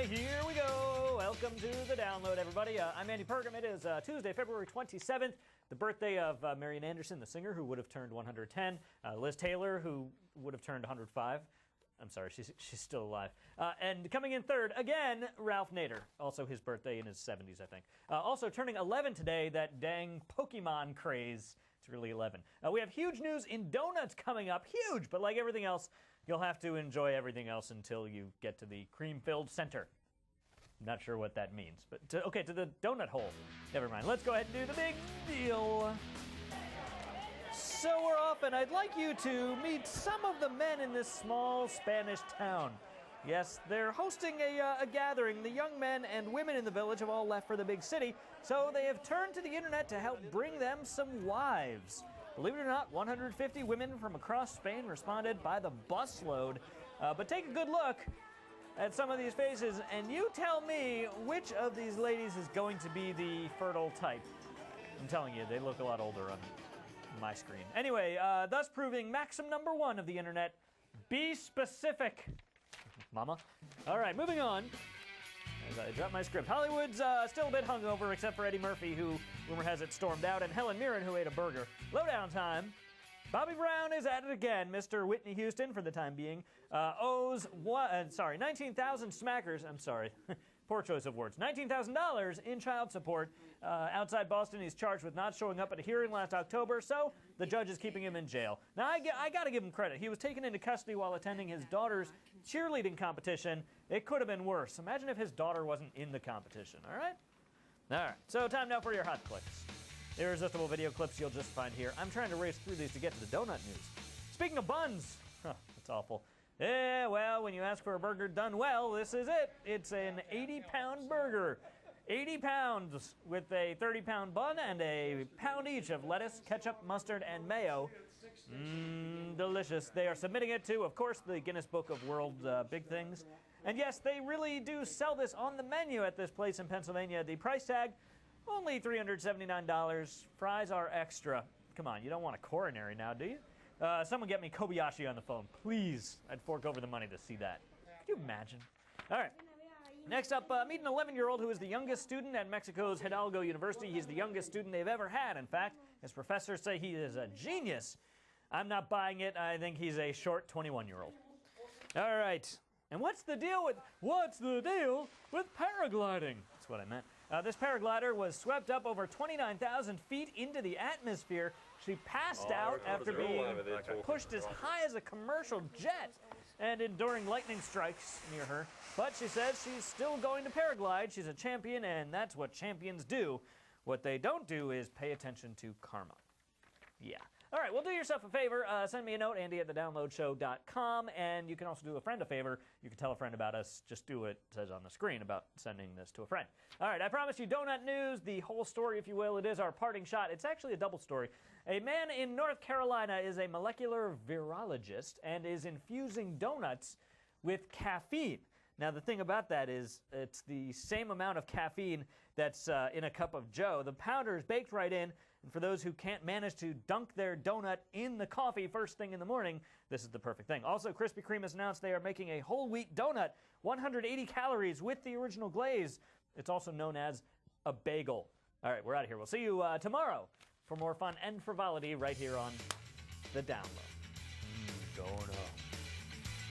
here we go. Welcome to the download, everybody. I'm Andy Pergam. It is Tuesday, February 27th, the birthday of Marian Anderson, the singer, who would have turned 110. Liz Taylor, who would have turned 105. I'm sorry, she's still alive. And coming in third, again, Ralph Nader. Also his birthday in his 70s, I think. Also turning 11 today, that dang Pokemon craze. It's really 11. We have huge news in donuts coming up. Huge! But like everything else, you'll have to enjoy everything else until you get to the cream-filled center. I'm not sure what that means. But, to the donut hole. Never mind. Let's go ahead and do the big deal. So we're off, and I'd like you to meet some of the men in this small Spanish town. Yes, they're hosting a gathering. The young men and women in the village have all left for the big city, so they have turned to the internet to help bring them some wives. Believe it or not, 150 women from across Spain responded by the busload. But take a good look at some of these faces, and you tell me which of these ladies is going to be the fertile type. I'm telling you, they look a lot older on my screen. Anyway, thus proving maxim number one of the internet: be specific, mama. All right, moving on. As I drop my script, Hollywood's still a bit hungover, except for Eddie Murphy, who, rumor has it, stormed out, and Helen Mirren, who ate a burger. Lowdown time. Bobby Brown is at it again. Mr. Whitney Houston, for the time being, owes 19,000 smackers. I'm sorry. Poor choice of words. $19,000 in child support. Outside Boston, he's charged with not showing up at a hearing last October, so the judge is keeping him in jail. Now, I got to give him credit. He was taken into custody while attending his daughter's cheerleading competition. It could have been worse. Imagine if his daughter wasn't in the competition, all right? All right, so time now for your hot clicks. Irresistible video clips you'll just find here. I'm trying to race through these to get to the donut news. Speaking of buns, that's awful. Yeah, well, when you ask for a burger done well, this is it. It's an 80-pound burger. 80 pounds with a 30-pound bun and a pound each of lettuce, ketchup, mustard, and mayo. Delicious. They are submitting it to, of course, the Guinness Book of World Big Things. And yes, they really do sell this on the menu at this place in Pennsylvania. The price tag, only $379. Fries are extra. Come on, you don't want a coronary now, do you? Someone get me Kobayashi on the phone, please. I'd fork over the money to see that. Could you imagine? All right. Next up, meet an 11-year-old who is the youngest student at Mexico's Hidalgo University. He's the youngest student they've ever had, in fact. His professors say he is a genius. I'm not buying it. I think he's a short 21-year-old. All right. And what's the deal with paragliding? That's what I meant. This paraglider was swept up over 29,000 feet into the atmosphere. She passed out after being pushed as high as a commercial jet and enduring lightning strikes near her. But she says she's still going to paraglide. She's a champion, and that's what champions do. What they don't do is pay attention to karma. Yeah. All right, well, do yourself a favor. Send me a note, andy@thedownloadshow.com, and you can also do a friend a favor. You can tell a friend about us. Just do what it says on the screen about sending this to a friend. All right, I promise you donut news, the whole story, if you will. It is our parting shot. It's actually a double story. A man in North Carolina is a molecular virologist and is infusing donuts with caffeine. Now, the thing about that is it's the same amount of caffeine that's in a cup of joe. The powder is baked right in, and for those who can't manage to dunk their donut in the coffee first thing in the morning, this is the perfect thing. Also, Krispy Kreme has announced they are making a whole wheat donut, 180 calories with the original glaze. It's also known as a bagel. All right, we're out of here. We'll see you tomorrow for more fun and frivolity right here on The Download. Donut.